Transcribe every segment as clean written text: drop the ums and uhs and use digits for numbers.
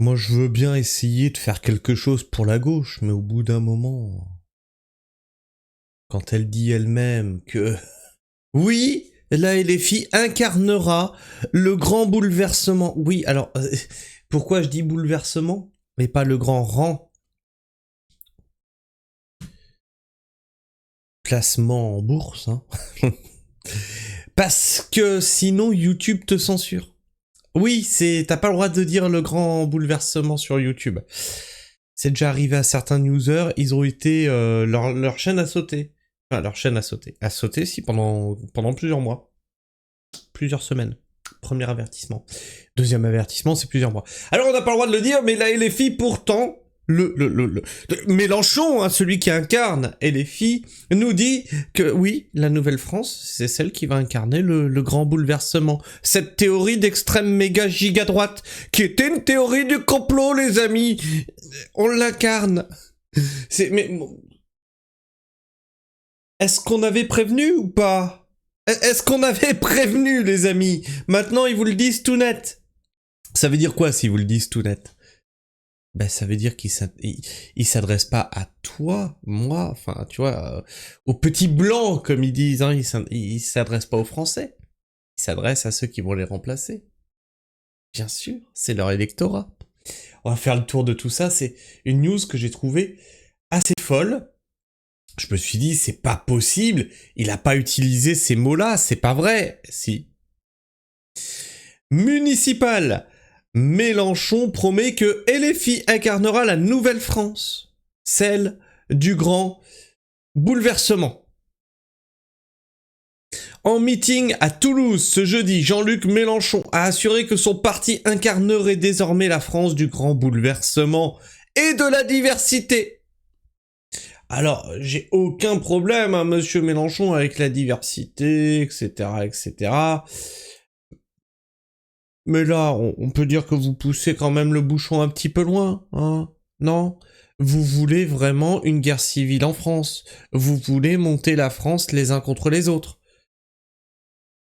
Moi, je veux bien essayer de faire quelque chose pour la gauche, mais au bout d'un moment, quand elle dit elle-même que oui, la LFI incarnera le grand bouleversement. Oui, alors, pourquoi je dis bouleversement, mais pas le grand remplacement en bourse, hein. Parce que sinon, YouTube te censure. Oui, t'as pas le droit de dire le grand bouleversement sur YouTube. C'est déjà arrivé à certains users, ils ont été, leur chaîne a sauté. Enfin, leur chaîne a sauté. A sauté, si, pendant plusieurs mois. Plusieurs semaines. Premier avertissement. Deuxième avertissement, c'est plusieurs mois. Alors, on n'a pas le droit de le dire, mais la LFI, pourtant, le Mélenchon, hein, celui qui incarne LFI, nous dit que oui, la Nouvelle-France, c'est celle qui va incarner le grand bouleversement. Cette théorie d'extrême méga giga droite, qui était une théorie du complot, les amis. On l'incarne. Mais est-ce qu'on avait prévenu ou pas? Est-ce qu'on avait prévenu, les amis? Maintenant, ils vous le disent tout net. Ça veut dire quoi, s'ils vous le disent tout net? Ben, ça veut dire qu'ils s'adressent pas à toi, moi, enfin, tu vois, aux petits blancs, comme ils disent, hein, ils s'adressent pas aux Français. Ils s'adressent à ceux qui vont les remplacer. Bien sûr, c'est leur électorat. On va faire le tour de tout ça, c'est une news que j'ai trouvée assez folle. Je me suis dit, c'est pas possible, il a pas utilisé ces mots-là, c'est pas vrai. Si. Municipal. Mélenchon promet que LFI incarnera la nouvelle France, celle du grand bouleversement. En meeting à Toulouse ce jeudi, Jean-Luc Mélenchon a assuré que son parti incarnerait désormais la France du grand bouleversement et de la diversité. Alors, j'ai aucun problème, hein, monsieur Mélenchon, avec la diversité, etc., etc. Mais là, on peut dire que vous poussez quand même le bouchon un petit peu loin, hein? Non? Vous voulez vraiment une guerre civile en France. Vous voulez monter la France les uns contre les autres.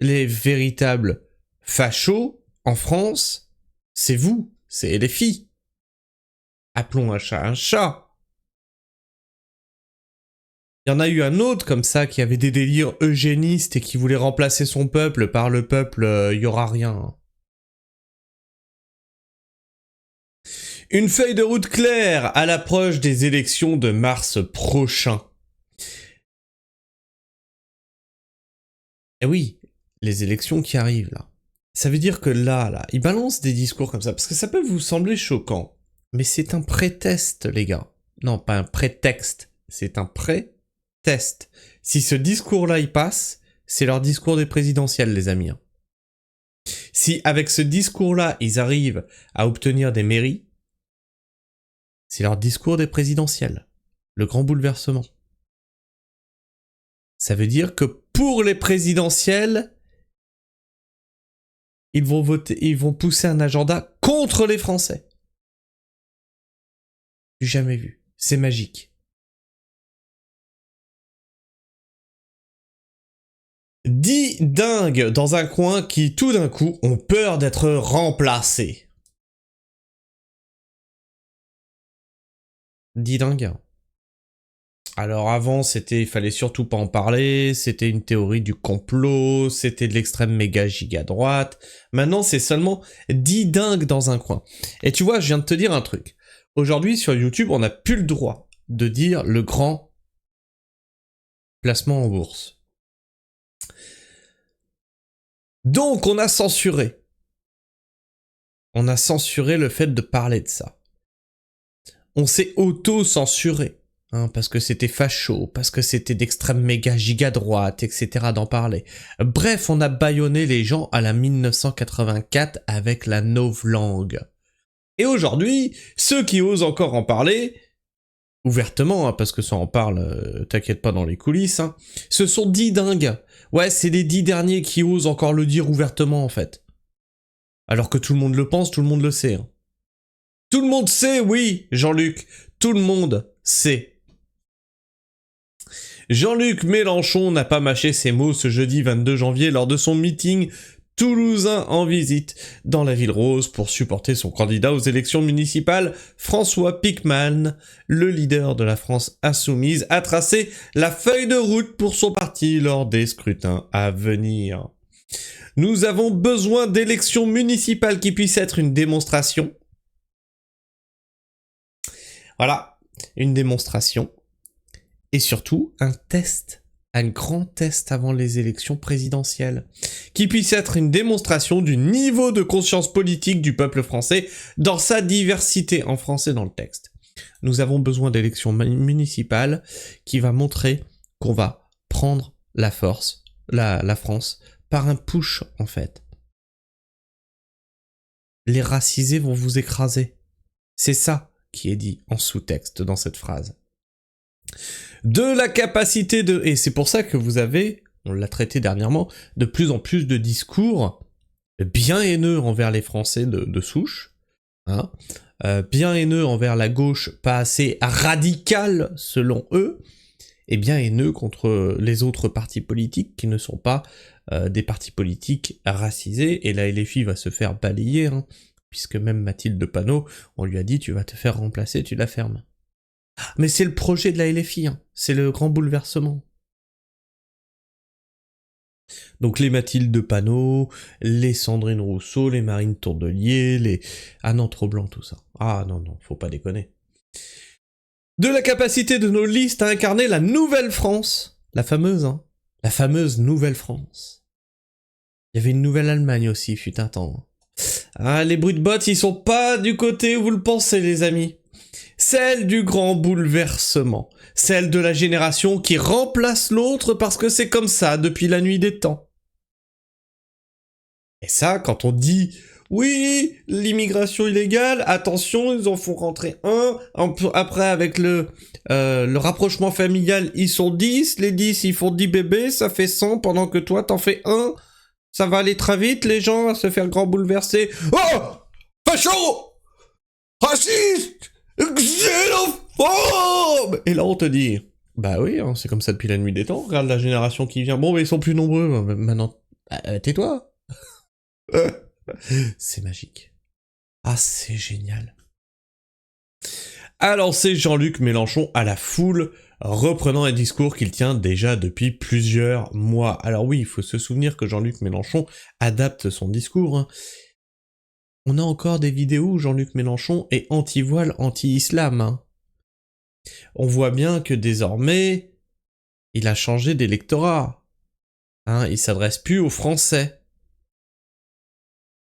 Les véritables fachos en France, c'est vous, c'est les filles. Appelons un chat un chat. Il y en a eu un autre comme ça qui avait des délires eugénistes et qui voulait remplacer son peuple par le peuple, y aura rien. Une feuille de route claire à l'approche des élections de mars prochain. Eh oui, les élections qui arrivent là. Ça veut dire que là, ils balancent des discours comme ça, parce que ça peut vous sembler choquant, mais c'est un pré-test, les gars. Non, pas un prétexte, c'est un pré-test. Si ce discours-là, il passe, c'est leur discours des présidentielles, les amis. Si avec ce discours-là, ils arrivent à obtenir des mairies, c'est leur discours des présidentielles. Le grand bouleversement. Ça veut dire que pour les présidentielles, ils vont pousser un agenda contre les Français. Jamais vu. C'est magique. 10 dingues dans un coin qui, tout d'un coup, ont peur d'être remplacés. 10 dingues. Alors avant, il fallait surtout pas en parler, c'était une théorie du complot, c'était de l'extrême méga giga droite. Maintenant, c'est seulement 10 dingues dans un coin. Et tu vois, je viens de te dire un truc. Aujourd'hui, sur YouTube, on n'a plus le droit de dire le grand placement en bourse. Donc, on a censuré. On a censuré le fait de parler de ça. On s'est auto-censuré. Hein, parce que c'était facho, parce que c'était d'extrême méga giga droite, etc. d'en parler. Bref, on a bâillonné les gens à la 1984 avec la novlangue. Et aujourd'hui, ceux qui osent encore en parler, ouvertement, hein, parce que ça en parle, t'inquiète pas dans les coulisses, hein, ce sont 10 dingues. Ouais, c'est les 10 derniers qui osent encore le dire ouvertement, en fait. Alors que tout le monde le pense, tout le monde le sait. Hein. Tout le monde sait, oui, Jean-Luc, tout le monde sait. Jean-Luc Mélenchon n'a pas mâché ses mots ce jeudi 22 janvier lors de son meeting Toulousain en visite dans la ville rose pour supporter son candidat aux élections municipales. François Pickman, le leader de la France insoumise, a tracé la feuille de route pour son parti lors des scrutins à venir. Nous avons besoin d'élections municipales qui puissent être une démonstration. Voilà, une démonstration. Et surtout, un test. Un grand test avant les élections présidentielles, qui puisse être une démonstration du niveau de conscience politique du peuple français dans sa diversité, en français dans le texte. Nous avons besoin d'élections municipales qui va montrer qu'on va prendre la force, la France, par un push en fait. Les racisés vont vous écraser. C'est ça qui est dit en sous-texte dans cette phrase. De la capacité de... Et c'est pour ça que vous avez, on l'a traité dernièrement, de plus en plus de discours bien haineux envers les Français de souche, hein, bien haineux envers la gauche pas assez radicale selon eux, et bien haineux contre les autres partis politiques qui ne sont pas des partis politiques racisés, et la LFI va se faire balayer, hein, puisque même Mathilde Panot, on lui a dit tu vas te faire remplacer, tu la fermes. Mais c'est le projet de la LFI, hein. C'est le grand bouleversement. Donc les Mathilde Panot, les Sandrine Rousseau, les Marine Tourdelier, les... Ah non, trop blanc tout ça. Ah non, faut pas déconner. De la capacité de nos listes à incarner la nouvelle France. La fameuse, hein. La fameuse nouvelle France. Il y avait une nouvelle Allemagne aussi, fut un temps. Ah, les bruits de bottes, ils sont pas du côté où vous le pensez, les amis. Celle du grand bouleversement, celle de la génération qui remplace l'autre parce que c'est comme ça depuis la nuit des temps. Et ça, quand on dit « Oui, l'immigration illégale, attention, ils en font rentrer un, après avec le rapprochement familial, ils sont 10, les 10, ils font 10 bébés, ça fait 100, pendant que toi, t'en fais un, ça va aller très vite, les gens, à se faire grand bouleverser. Oh, facho, raciste, xénophobe !» Et là, on te dit, bah oui, hein, c'est comme ça depuis la nuit des temps, regarde la génération qui vient, bon, mais ils sont plus nombreux, maintenant, tais-toi. C'est magique. Ah, c'est génial. Alors, c'est Jean-Luc Mélenchon à la foule, reprenant un discours qu'il tient déjà depuis plusieurs mois. Alors oui, il faut se souvenir que Jean-Luc Mélenchon adapte son discours, hein. On a encore des vidéos où Jean-Luc Mélenchon est anti-voile, anti-islam. Hein. On voit bien que désormais, il a changé d'électorat. Hein, il s'adresse plus aux Français.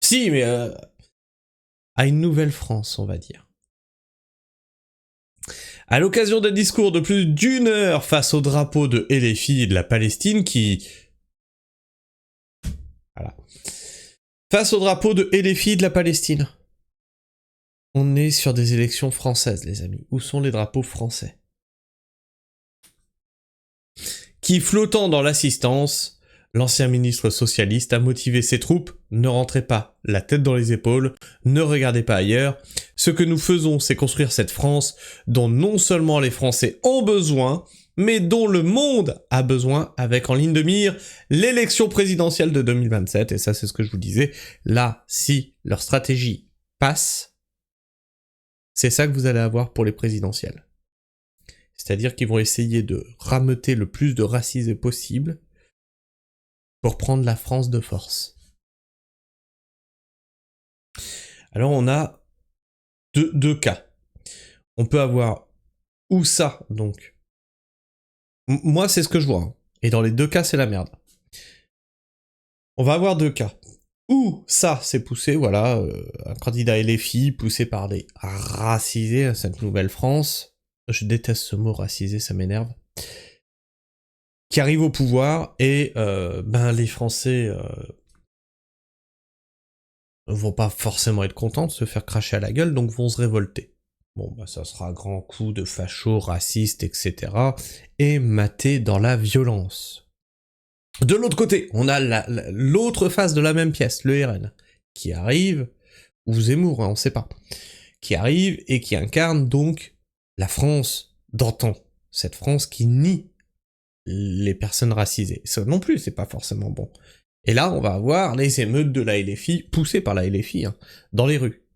Si, mais à une nouvelle France, on va dire. À l'occasion d'un discours de plus d'1 heure face au drapeau de LFI et de la Palestine qui... Voilà. Face au drapeau de LFI de la Palestine. On est sur des élections françaises, les amis. Où sont les drapeaux français? Qui, flottant dans l'assistance, l'ancien ministre socialiste a motivé ses troupes, ne rentrez pas la tête dans les épaules, ne regardez pas ailleurs. Ce que nous faisons, c'est construire cette France dont non seulement les Français ont besoin, mais dont le monde a besoin, avec en ligne de mire l'élection présidentielle de 2027. Et ça, c'est ce que je vous disais. Là, si leur stratégie passe, c'est ça que vous allez avoir pour les présidentielles. C'est-à-dire qu'ils vont essayer de rameuter le plus de racisés possible pour prendre la France de force. Alors on a deux cas. On peut avoir ou ça, donc. Moi, c'est ce que je vois. Hein. Et dans les deux cas, c'est la merde. On va avoir 2 cas. Ou ça, c'est poussé, voilà, un candidat LFI poussé par des racisés à cette nouvelle France. Je déteste ce mot racisé, ça m'énerve. Qui arrive au pouvoir et les Français vont pas forcément être contents de se faire cracher à la gueule, donc vont se révolter. Bon, ça sera un grand coup de facho, raciste, etc. et maté dans la violence. De l'autre côté, on a l'autre face de la même pièce, le RN, qui arrive, ou Zemmour, hein, on sait pas, qui arrive et qui incarne donc la France d'antan, cette France qui nie les personnes racisées. Ça non plus, c'est pas forcément bon. Et là, on va avoir les émeutes de la LFI, poussées par la LFI, hein, dans les rues,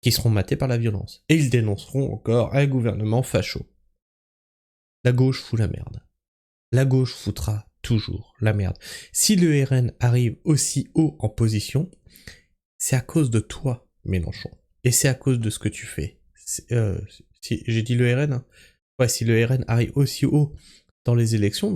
qui seront matées par la violence. Et ils dénonceront encore un gouvernement facho. La gauche fout la merde. La gauche foutra toujours la merde. Si le RN arrive aussi haut en position, c'est à cause de toi, Mélenchon. Et c'est à cause de ce que tu fais. Si j'ai dit le RN, hein. Ouais, si le RN arrive aussi haut dans les élections,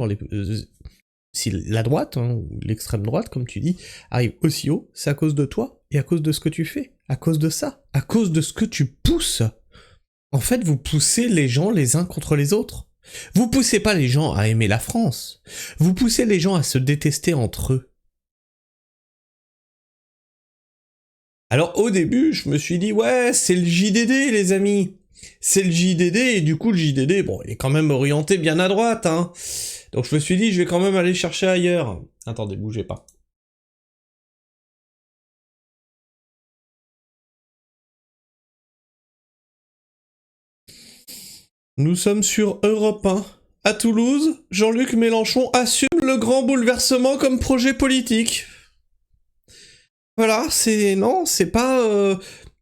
si la droite, hein, ou l'extrême droite, comme tu dis, arrive aussi haut, c'est à cause de toi et à cause de ce que tu fais. À cause de ça. À cause de ce que tu pousses. En fait, vous poussez les gens les uns contre les autres. Vous poussez pas les gens à aimer la France. Vous poussez les gens à se détester entre eux. Alors au début, je me suis dit, ouais, c'est le JDD, les amis. C'est le JDD, et du coup, le JDD, bon, il est quand même orienté bien à droite, hein. Donc je me suis dit, je vais quand même aller chercher ailleurs. Attendez, bougez pas. Nous sommes sur Europe 1. À Toulouse, Jean-Luc Mélenchon assume le grand bouleversement comme projet politique. Voilà, c'est... Non, c'est pas...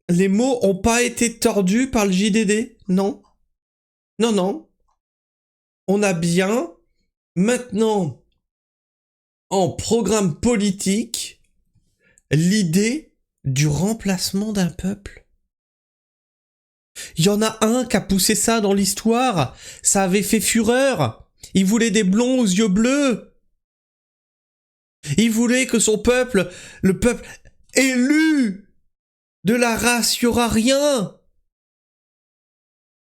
Les mots ont pas été tordus par le JDD, non. Non, non. On a bien, maintenant, en programme politique, l'idée du remplacement d'un peuple. Il y en a un qui a poussé ça dans l'histoire, ça avait fait fureur. Il voulait des blonds aux yeux bleus. Il voulait que son peuple, le peuple élu de la race, il y aura rien.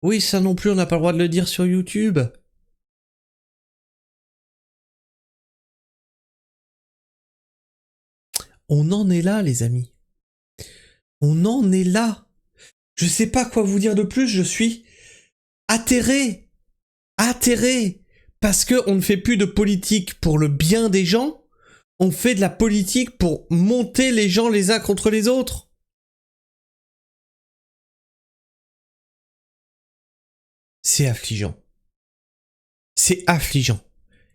Oui, ça non plus, on n'a pas le droit de le dire sur YouTube. On en est là, les amis. On en est là. Je sais pas quoi vous dire de plus, je suis atterré. Atterré. Parce que on ne fait plus de politique pour le bien des gens, on fait de la politique pour monter les gens les uns contre les autres. C'est affligeant. C'est affligeant.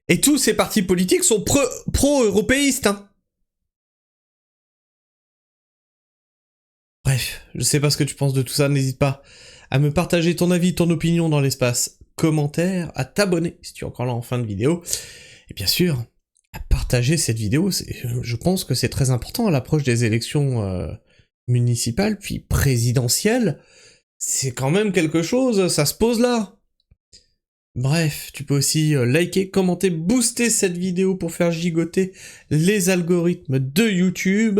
Et tous ces partis politiques sont pro-européistes, hein. Bref, je sais pas ce que tu penses de tout ça, n'hésite pas à me partager ton avis, ton opinion dans l'espace commentaire, à t'abonner si tu es encore là en fin de vidéo, et bien sûr, à partager cette vidéo, je pense que c'est très important à l'approche des élections municipales, puis présidentielles, c'est quand même quelque chose, ça se pose là. Bref, tu peux aussi liker, commenter, booster cette vidéo pour faire gigoter les algorithmes de YouTube,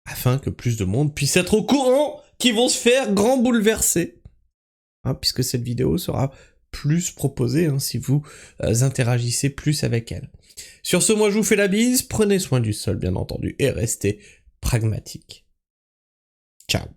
afin que plus de monde puisse être au courant qu'ils vont se faire grand bouleverser. Hein, puisque cette vidéo sera plus proposée hein, si vous interagissez plus avec elle. Sur ce, moi je vous fais la bise, prenez soin du sol bien entendu, et restez pragmatiques. Ciao.